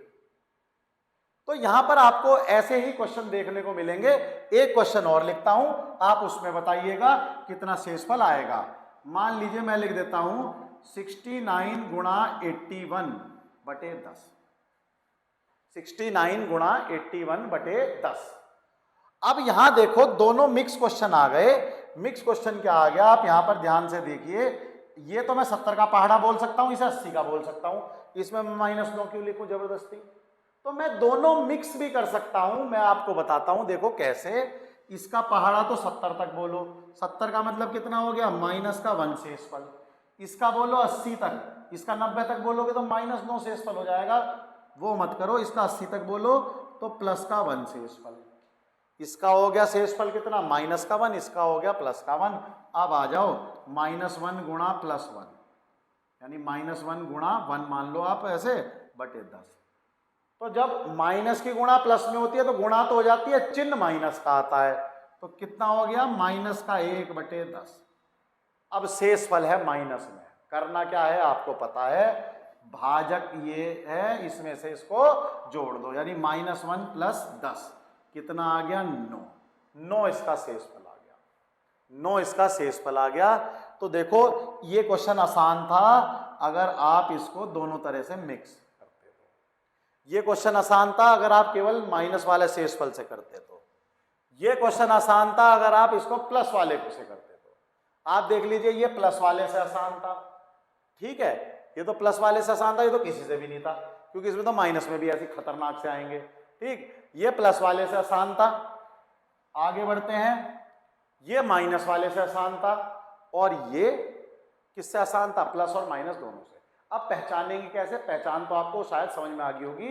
तो यहां पर आपको ऐसे ही क्वेश्चन देखने को मिलेंगे। एक क्वेश्चन और लिखता हूं, आप उसमें बताइएगा कितना शेषफल आएगा। मान लीजिए मैं लिख देता हूं 69 गुणा 81 बटे 10, 69 गुणा 81 बटे 10। अब यहां देखो दोनों मिक्स क्वेश्चन आ गए। मिक्स क्वेश्चन क्या आ गया, आप यहां पर ध्यान से देखिए। ये तो मैं 70 का पहाड़ा बोल सकता हूं, इसे 80 का बोल सकता हूं, इसमें मैं -9 क्यों लिखूं जबरदस्ती। तो मैं दोनों मिक्स भी कर सकता हूं। मैं आपको बताता हूं, देखो कैसे। इसका पहाड़ा तो 70 तक बोलो, 70 का मतलब कितना हो गया, -1 शेषफल। इसका बोलो 80 तक, इसका 90 तक बोलोगे तो -9 शेषफल हो जाएगा, वो मत करो। इसका 80 तक बोलो तो +1 शेषफल। इसका हो गया शेषफल कितना, -1, इसका हो गया +1। अब आ जाओ -1 गुणा +1, यानी -1 गुणा 1 मान लो आप ऐसे, बटे 10। तो जब माइनस की गुणा प्लस में होती है तो गुणा तो हो जाती है, चिन्ह माइनस का आता है, तो कितना हो गया, -1 बटे 10। अब शेषफल है माइनस में, करना क्या है आपको पता है, भाजक ये है, इसमें से इसको जोड़ दो, यानी -1 + 10 कितना आ गया, 9 इसका शेषफल आ गया, 9 इसका शेषफल आ गया। तो देखो ये क्वेश्चन आसान था अगर आप इसको दोनों तरह से मिक्स करते तो। ये क्वेश्चन आसान था अगर आप केवल माइनस वाले शेषफल से करते तो। ये क्वेश्चन आसान था अगर आप इसको प्लस वाले से करते तो। आप देख लीजिए ये प्लस वाले से आसान था, ठीक है, ये तो प्लस वाले से आसान था, ये तो किसी से भी नहीं था, क्योंकि इसमें तो माइनस में भी ऐसी खतरनाक से आएंगे। ठीक, ये प्लस वाले से आसान था। आगे बढ़ते हैं, ये माइनस वाले से आसान था, और ये किससे आसान था, प्लस और माइनस दोनों से। अब पहचानेंगे कैसे, पहचान तो आपको शायद समझ में आ गई होगी।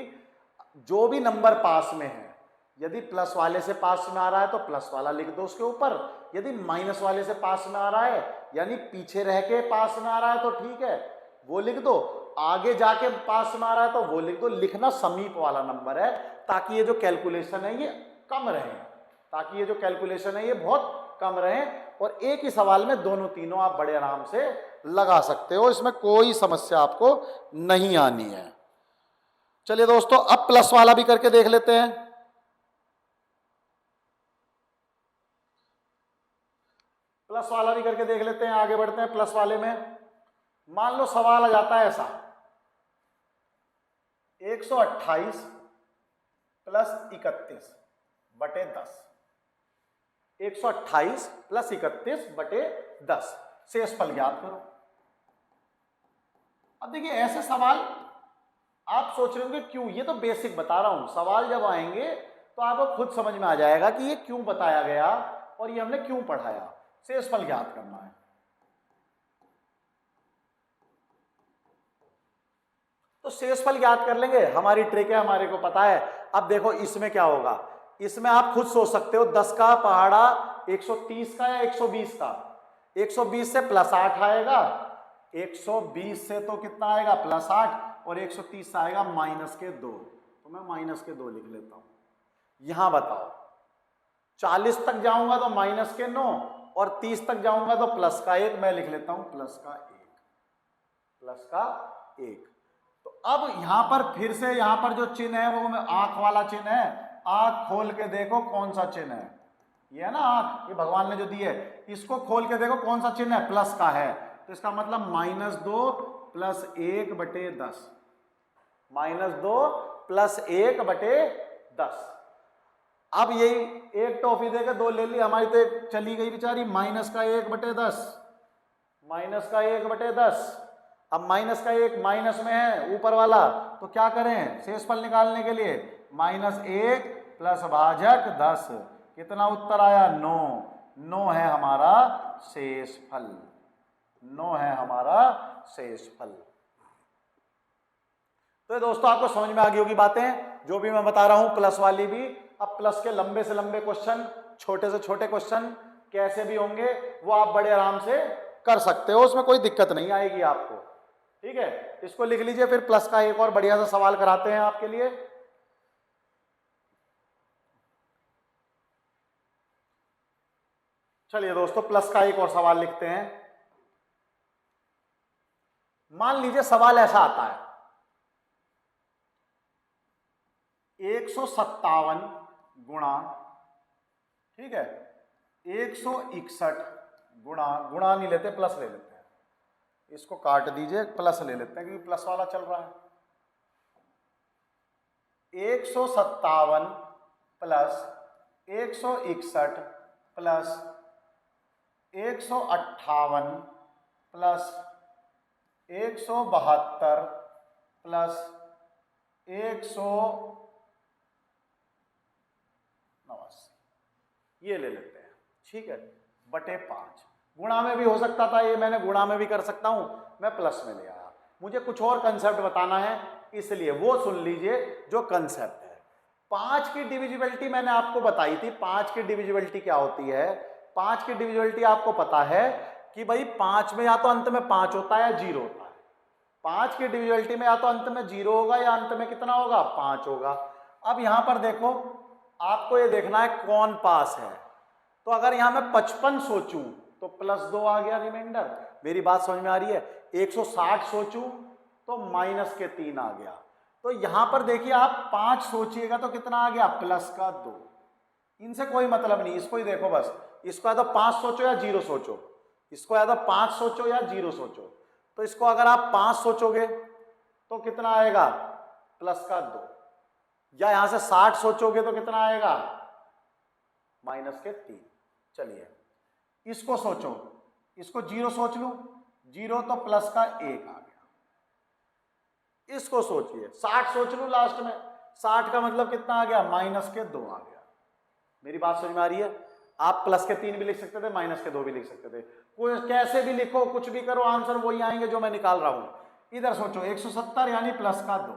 जो भी नंबर पास में है, यदि प्लस वाले से पास में आ रहा है तो प्लस वाला लिख दो उसके ऊपर, यदि माइनस वाले से पास में आ रहा है यानी पीछे रह के पास में आ रहा है तो ठीक है वो लिख दो, आगे जाके पास में आ रहा है तो वो लिख दो। लिखना समीप वाला नंबर है, ताकि ये जो कैलकुलेशन है ये कम रहे, ताकि ये जो कैलकुलेशन है ये बहुत कम रहे, और एक ही सवाल में दोनों तीनों आप बड़े आराम से लगा सकते हो, इसमें कोई समस्या आपको नहीं आनी है। चलिए दोस्तों, अब प्लस वाला भी करके देख लेते हैं। प्लस वाला भी करके देख लेते हैं, आगे बढ़ते हैं। प्लस वाले में मान लो सवाल आ जाता है ऐसा, 128 + 31 बटे 10, 128 + 31 बटे 10, शेषफल ज्ञात करो। अब देखिए ऐसे सवाल आप सोच रहे होंगे क्यों, ये तो बेसिक बता रहा हूं, सवाल जब आएंगे तो आपको खुद समझ में आ जाएगा कि ये क्यों बताया गया और ये हमने क्यों पढ़ाया। शेषफल ज्ञात करना है, तो शेषफल ज्ञात कर लेंगे, हमारी ट्रिक है, हमारे को पता है। अब देखो इसमें क्या होगा, इसमें आप खुद सोच सकते हो, 10 का पहाड़ा 130 का या 120 का, 120 से +8 आएगा, 120 से तो कितना आएगा +8, और 130 से आएगा -2, तो मैं -2 लिख लेता हूं। यहां बताओ 40 तक जाऊंगा तो -9, और 30 तक जाऊंगा तो +1, मैं लिख लेता हूं +1। तो अब यहां पर फिर से यहां पर जो चिन्ह है वो आंख वाला चिन्ह है, आंख खोल के देखो कौन सा चिन्ह है, ये है ना आंख, ये भगवान ने जो दी है, इसको खोल के देखो कौन सा चिन्ह है, प्लस का है, तो इसका मतलब -2 + 1 बटे 10, -2 + 1 बटे 10। अब यही एक टॉफी देकर 2 ले ली, हमारी तो एक चली गई बेचारी, -1 बटे 10, -1 बटे 10। अब -1 माइनस में है ऊपर वाला, तो क्या करें शेषफल निकालने के लिए, -1 + भाजक 10, कितना उत्तर आया, 9 है हमारा शेषफल, 9 है हमारा शेषफल। तो दोस्तों आपको समझ में आ गई होगी बातें जो भी मैं बता रहा हूं, प्लस वाली भी। अब प्लस के लंबे से लंबे क्वेश्चन, छोटे से छोटे क्वेश्चन कैसे भी होंगे वो आप बड़े आराम से कर सकते हो, उसमें कोई दिक्कत नहीं आएगी आपको, ठीक है। इसको लिख लीजिए, फिर प्लस का एक और बढ़िया सा सवाल कराते हैं आपके लिए। चलिए दोस्तों, प्लस का एक और सवाल लिखते हैं। मान लीजिए सवाल ऐसा आता है, 157 गुणा, ठीक है, 161 गुणा नहीं लेते, प्लस ले लेते, इसको काट दीजिए, प्लस ले लेते हैं क्योंकि प्लस वाला चल रहा है। 157 प्लस 161 प्लस 158 प्लस 172 प्लस 189, ये ले लेते हैं, ठीक है, बटे 5। गुणा में भी हो सकता था, ये मैंने गुणा में भी कर सकता हूं, मैं प्लस में ले आया। मुझे कुछ और कंसेप्ट बताना है, इसलिए वो सुन लीजिए जो कंसेप्ट है। 5 की डिविजिबिलिटी मैंने आपको बताई थी। 5 की डिविजिबिलिटी क्या होती है? 5 की डिविजिबिलिटी आपको पता है कि भाई 5 में या तो अंत में 5 होता है या 0 होता है। 5 की डिविजिबिलिटी में या तो अंत में 0 होगा या अंत में कितना होगा? 5 होगा। अब यहां पर देखो, आपको ये देखना है कौन पास है। तो अगर यहां मैं 55 सोचूं तो +2 आ गया रिमाइंडर। मेरी बात समझ में आ रही है? 160 सोचूं तो -3 आ गया। तो यहां पर देखिए, आप 5 सोचिएगा तो कितना आ गया? +2। इनसे कोई मतलब नहीं, इसको ही देखो बस। इसको या तो 5 सोचो या 0 सोचो, इसको या तो 5 सोचो या 0 सोचो। तो इसको अगर आप 5 सोचोगे तो कितना आएगा? +2। या यहां से 60 सोचोगे तो कितना आएगा? -3। चलिए इसको सोचो, इसको 0 सोच लूं, 0 तो +1 आ गया। इसको सोचिए, 60 सोच लूं लास्ट में, 60 का मतलब कितना आ गया? -2 आ गया। मेरी बात समझ में आ रही है? आप +3 भी लिख सकते थे, -2 भी लिख सकते थे। कोई कैसे भी लिखो, कुछ भी करो, आंसर वही आएंगे जो मैं निकाल रहा हूं। इधर सोचो 170 यानी +2,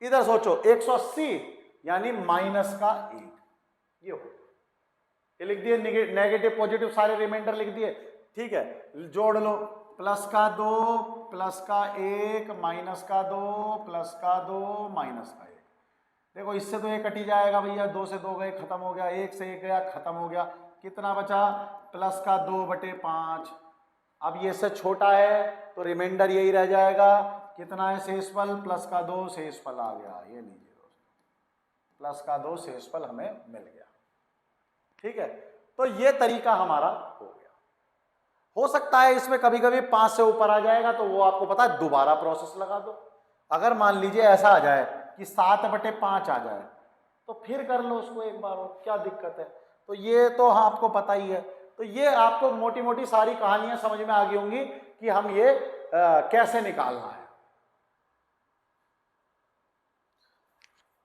इधर सोचो 180 यानी -1। ये हो, ये लिख दिए, नेगेटिव पॉजिटिव सारे रिमाइंडर लिख दिए, ठीक है। जोड़ लो, +2 +1 -2 +2 -1। देखो इससे तो ये कट ही जाएगा भैया, 2 से 2 गए, खत्म हो गया, 1 से 1 गया, खत्म हो गया। कितना बचा? +2/5। अब ये से छोटा है तो रिमाइंडर यही रह जाएगा। कितना है शेषफल? +2 शेषफल आ गया। ये लीजिए दोस्तों, +2 शेषफल हमें मिल गया, ठीक है। तो ये तरीका हमारा हो गया। हो सकता है इसमें कभी कभी 5 से ऊपर आ जाएगा, तो वो आपको पता है, दोबारा प्रोसेस लगा दो। अगर मान लीजिए ऐसा आ जाए कि 7/5 आ जाए तो फिर कर लो उसको एक बार, और क्या दिक्कत है। तो ये तो आपको पता ही है। तो ये आपको मोटी मोटी सारी कहानियां समझ में आ गई होंगी कि हम ये कैसे निकालना है।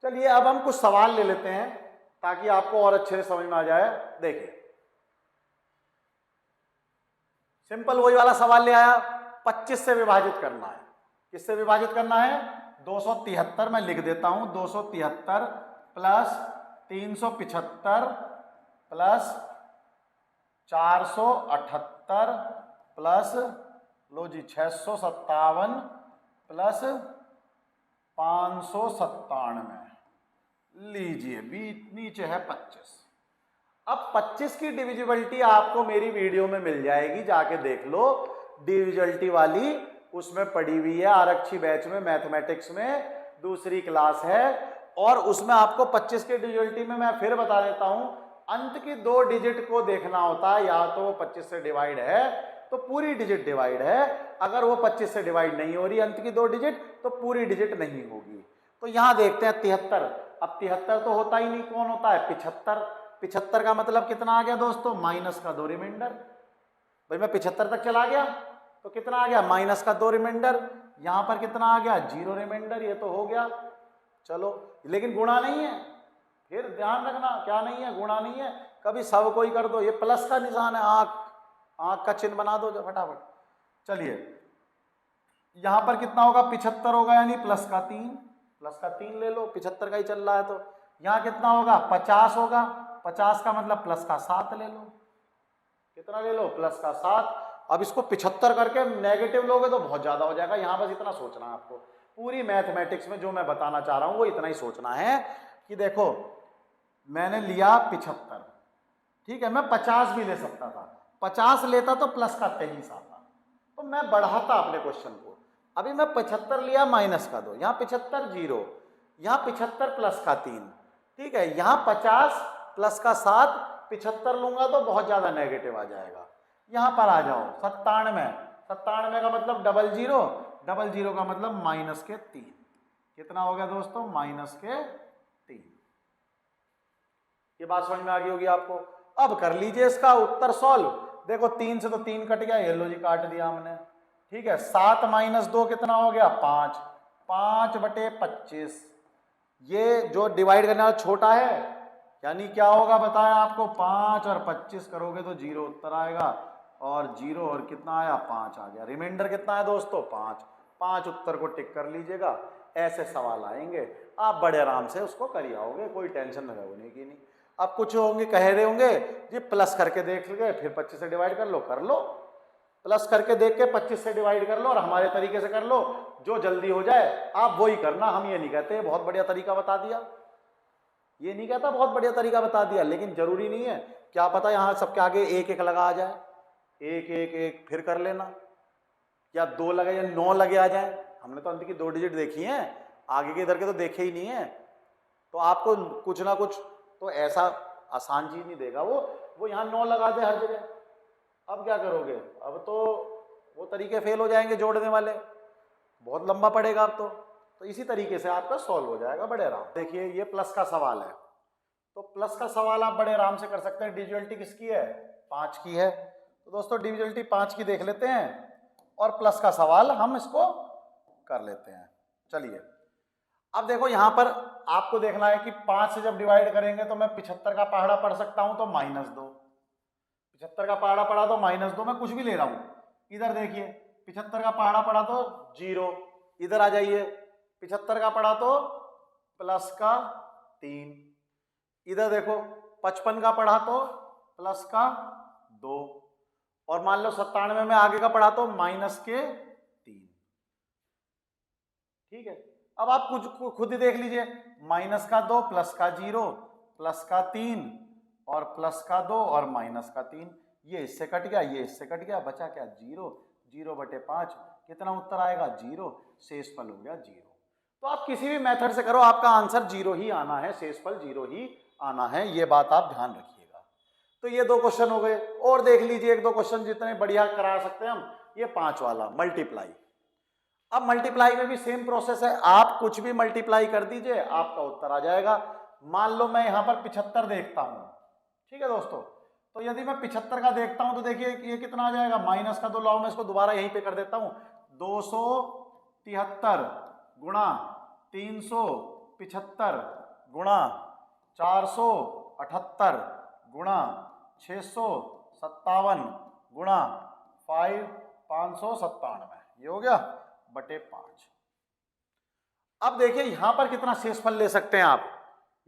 चलिए अब हम कुछ सवाल ले लेते हैं ताकि आपको और अच्छे से समझ में आ जाए। देखिए सिंपल वही वाला सवाल ले आया, 25 से विभाजित करना है। किससे विभाजित करना है? 273 मैं लिख देता हूं, 273 प्लस 375 प्लस 478 प्लस लो जी 657 प्लस 597। लीजिए नीचे है 25। अब 25 की डिविजिबिलिटी आपको मेरी वीडियो में मिल जाएगी, जाके देख लो। डिविजिबिलिटी वाली उसमें पड़ी हुई है, आरक्षी बैच में, मैथमेटिक्स में दूसरी क्लास है। और उसमें आपको 25 की डिविजिबिलिटी में मैं फिर बता देता हूं, अंत की 2 डिजिट को देखना होता है। या तो 25 से डिवाइड है तो पूरी डिजिट डिवाइड है, अगर वो 25 से डिवाइड नहीं हो रही अंत की 2 डिजिट तो पूरी डिजिट नहीं होगी। तो यहां देखते हैं 73। अब 73 तो होता ही नहीं, कौन होता है? 75। 75 का मतलब कितना आ गया दोस्तों? -2 रिमाइंडर। भाई मैं 75 तक चला गया तो कितना आ गया? -2 रिमाइंडर। यहां पर कितना आ गया? 0 रिमाइंडर। ये तो हो गया। चलो, लेकिन गुणा नहीं है, फिर ध्यान रखना, क्या नहीं है? गुणा नहीं है। कभी सब कोई कर दो, ये प्लस का निशान है, आंख का चिन्ह बना दो जो फटाफट। चलिए यहां पर कितना होगा? 75 होगा, यानी +3 ले लो, 75 का ही चल रहा है। तो यहां कितना होगा? 50 होगा, 50 का मतलब +7 ले लो। कितना ले लो? +7। अब इसको 75 करके नेगेटिव लोगे तो बहुत ज्यादा हो जाएगा। यहां बस इतना सोचना है आपको, पूरी मैथमेटिक्स में जो मैं बताना चाह रहा हूं वो इतना ही सोचना है कि देखो मैंने लिया 75, ठीक है, मैं 50 भी ले सकता था, 50 लेता तो +23 आता, तो मैं बढ़ाता अपने क्वेश्चन को। अभी मैं 75 लिया, -2, यहाँ 75 0, यहाँ 75 +3, ठीक है, यहाँ 50 +7, 75 लूंगा तो बहुत ज्यादा नेगेटिव आ जाएगा। यहाँ पर आ जाओ 97, 97 का मतलब डबल जीरो, डबल जीरो का मतलब माइनस के 3। कितना हो गया दोस्तों? माइनस के 3। ये बात समझ में आ गई होगी आपको। अब कर लीजिए इसका उत्तर सॉल्व। देखो 3 से तो 3 कट गया, ये लो जी काट दिया हमने। ठीक है, 7 माइनस 2 कितना हो गया? 5। 5/25। ये जो डिवाइड करने वाला छोटा है, यानी क्या होगा बताया आपको? 5 और 25 करोगे तो 0 उत्तर आएगा, और 0 और कितना आया? 5 आ गया। रिमाइंडर कितना है दोस्तों? 5। 5 उत्तर को टिक कर लीजिएगा। ऐसे सवाल आएंगे, आप बड़े आराम से उसको कर आओगे, कोई टेंशन होने की नहीं। अब कुछ होंगे कह रहे होंगे जी प्लस करके देख लीजिए, फिर 25 से डिवाइड कर लो। कर लो, प्लस करके देख के 25 से डिवाइड कर लो और हमारे तरीके से कर लो, जो जल्दी हो जाए आप वही करना। हम ये नहीं कहते बहुत बढ़िया तरीका बता दिया, ये नहीं कहता बहुत बढ़िया तरीका बता दिया, लेकिन जरूरी नहीं है। क्या पता यहाँ सबके आगे 1-1 लगा आ जाए, 1-1-1 फिर कर लेना, या 2 लगे या 9 लगे आ जाए। हमने तो अंत की 2 डिजिट देखी हैं, आगे के इधर के तो देखे ही नहीं है। तो आपको कुछ ना कुछ तो ऐसा आसान चीज नहीं देगा वो यहाँ 9 लगा दे हर जगह। अब क्या करोगे? अब तो वो तरीके फेल हो जाएंगे जोड़ने वाले, बहुत लंबा पड़ेगा अब तो इसी तरीके से आपका सॉल्व हो जाएगा बड़े आराम। देखिए ये प्लस का सवाल है, तो प्लस का सवाल आप बड़े आराम से कर सकते हैं। डिविजिबिलिटी किसकी है? 5 की है। तो दोस्तों डिविजिबिलिटी 5 की देख लेते हैं, और प्लस का सवाल हम इसको कर लेते हैं। चलिए अब देखो यहाँ पर आपको देखना है कि 5 से जब डिवाइड करेंगे तो मैं 75 का पहाड़ा पढ़ सकता हूं तो -2। 75 का पहाड़ा पढ़ा तो -2, मैं कुछ भी ले रहा हूं। इधर देखिए 75 का पहाड़ा पढ़ा तो 0, इधर आ जाइए 75 का पढ़ा तो प्लस का 3, इधर देखो 55 का पढ़ा तो प्लस का 2, और मान लो 97 में आगे का पढ़ा तो माइनस के 3। ठीक है, अब आप कुछ खुद ही देख लीजिए, माइनस का 2 प्लस का 0 प्लस का 3 और प्लस का 2 और माइनस का 3। ये इससे कट गया, ये इससे कट गया, बचा क्या? 0। 0/5 कितना उत्तर आएगा? 0। शेषफल हो गया 0। तो आप किसी भी मेथड से करो आपका आंसर 0 ही आना है, शेषफल 0 ही आना है, ये बात आप ध्यान रखिएगा। तो ये 2 क्वेश्चन हो गए, और देख लीजिए 1-2 क्वेश्चन जितने बढ़िया करा सकते हैं हम। ये 5 वाला मल्टीप्लाई। अब मल्टीप्लाई में भी सेम प्रोसेस है, आप कुछ भी मल्टीप्लाई कर दीजिए आपका उत्तर आ जाएगा। मान लो मैं यहाँ पर 75 देखता हूँ, ठीक है दोस्तों, तो यदि मैं 75 का देखता हूँ तो देखिए ये कितना आ जाएगा? माइनस का 2 लाओ, मैं इसको दोबारा यहीं पे कर देता हूँ। 273 गुणा 375 गुणा 478 गुणा 657 गुणा 597, ये हो गया बटे 5। अब देखिए यहां पर कितना शेषफल ले सकते हैं आप,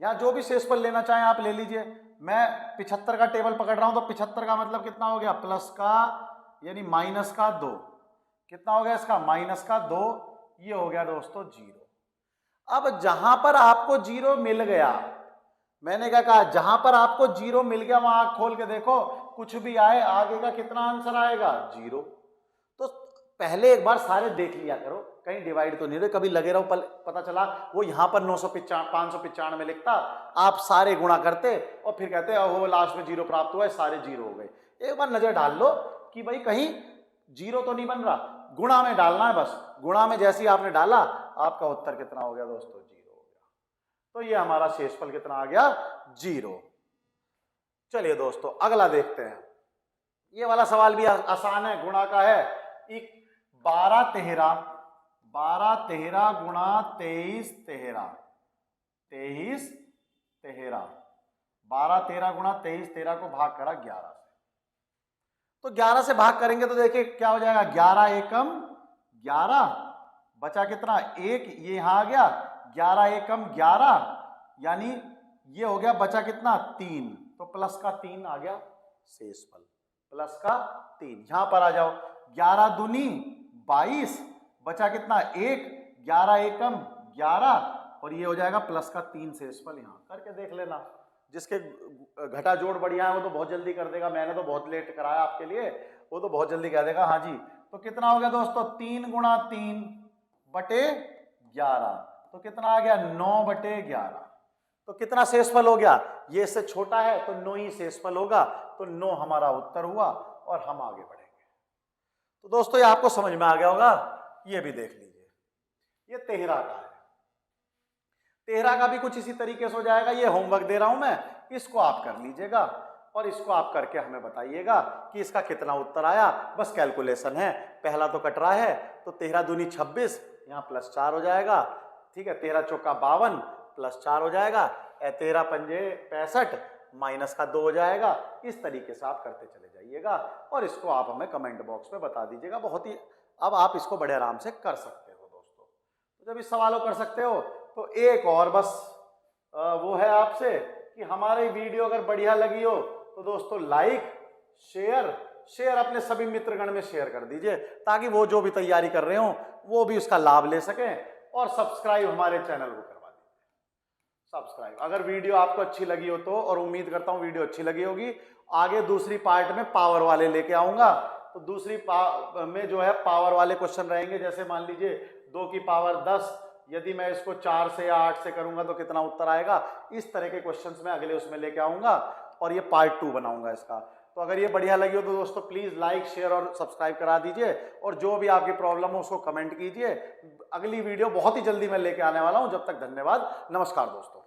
यहां जो भी शेषफल लेना चाहें आप ले लीजिए। मैं 75 का टेबल पकड़ रहा हूं, तो 75 का मतलब कितना हो गया? प्लस का यानी माइनस का 2, कितना हो गया इसका? माइनस का 2, ये हो गया दोस्तों 0। अब जहां पर आपको 0 मिल गया, मैंने क्या कहा? जहां पर आपको 0 मिल गया वहां आंख खोल के देखो, कुछ भी आए आगे का कितना आंसर आएगा? 0। तो पहले एक बार सारे देख लिया करो, कहीं डिवाइड तो नहीं रहे, कभी लगे रहो पता चला वो यहाँ पर 595 लिखता, आप सारे गुणा करते और फिर कहते हो लास्ट में 0 प्राप्त हुआ, सारे 0 हो गए। एक बार नजर डाल लो कि भाई कहीं 0 तो नहीं बन रहा, गुणा में डालना है बस। गुणा में जैसे ही आपने डाला आपका उत्तर कितना हो गया दोस्तों? 0 हो गया। तो ये हमारा शेषफल कितना आ गया? 0। चलिए दोस्तों अगला देखते हैं। ये वाला सवाल भी आसान है, गुणा का है। 12 13 गुणा 23 13, 23 13, 12 13 गुणा 23 13 को भाग करा 11 से, तो 11 से भाग करेंगे तो देखिए क्या हो जाएगा? 11 एकम 11, बचा कितना? 1, ये यहां आ गया। 11 एकम 11 यानी ये हो गया, बचा कितना? 3, तो प्लस का 3 आ गया शेषफल, प्लस का 3। यहां पर आ जाओ, 11 दूनी 22, बचा कितना? 1, 11 एकम 11, और ये हो जाएगा प्लस का 3 शेषफल। यहां करके देख लेना, जिसके घटा जोड़ बढ़िया है वो तो बहुत जल्दी कर देगा, मैंने तो बहुत लेट कराया आपके लिए, वो तो बहुत जल्दी कह देगा हाँ जी। तो कितना हो गया दोस्तों? 3 गुणा 3 बटे 11, तो कितना आ गया? 9/11। तो कितना शेषफल हो गया? ये इससे छोटा है तो 9 ही शेषफल होगा, तो 9 हमारा उत्तर हुआ और हम आगे बढ़ेंगे। तो दोस्तों ये आपको समझ में आ गया होगा, ये भी देख लीजिए, ये 13 का है। 13 का भी कुछ इसी तरीके से हो जाएगा। ये होमवर्क दे रहा हूं मैं, इसको आप कर लीजिएगा और इसको आप करके हमें बताइएगा कि इसका कितना उत्तर आया। बस कैलकुलेशन है, पहला तो कट रहा है, तो 13 दूनी 26, यहाँ +4 हो जाएगा, ठीक है। 13 चौका 52 +4 हो जाएगा, 13 पंजे 65 माइनस का 2 हो जाएगा। इस तरीके से आप करते चले जाइएगा और इसको आप हमें कमेंट बॉक्स में बता दीजिएगा। बहुत ही, अब आप इसको बड़े आराम से कर सकते हो दोस्तों। तो जब इस सवालों कर सकते हो तो एक और बस वो है आपसे कि हमारी वीडियो अगर बढ़िया लगी हो तो दोस्तों लाइक शेयर अपने सभी मित्रगण में शेयर कर दीजिए, ताकि वो जो भी तैयारी कर रहे हो वो भी उसका लाभ ले सकें। और सब्सक्राइब हमारे चैनल को करवा दीजिए, सब्सक्राइब अगर वीडियो आपको अच्छी लगी हो तो, और उम्मीद करता हूं वीडियो अच्छी लगी होगी। आगे दूसरी पार्ट में पावर वाले लेके आऊंगा, तो दूसरी में जो है पावर वाले क्वेश्चन रहेंगे। जैसे मान लीजिए 2 की पावर 10, यदि मैं इसको 4 से या 8 से करूंगा तो कितना उत्तर आएगा। इस तरह के क्वेश्चंस मैं अगले उसमें लेके आऊंगा और ये पार्ट 2 बनाऊंगा इसका। तो अगर ये बढ़िया लगी हो तो दोस्तों प्लीज लाइक शेयर और सब्सक्राइब करा दीजिए, और जो भी आपकी प्रॉब्लम हो उसको कमेंट कीजिए। अगली वीडियो बहुत ही जल्दी मैं लेके आने वाला हूं। जब तक धन्यवाद, नमस्कार दोस्तों।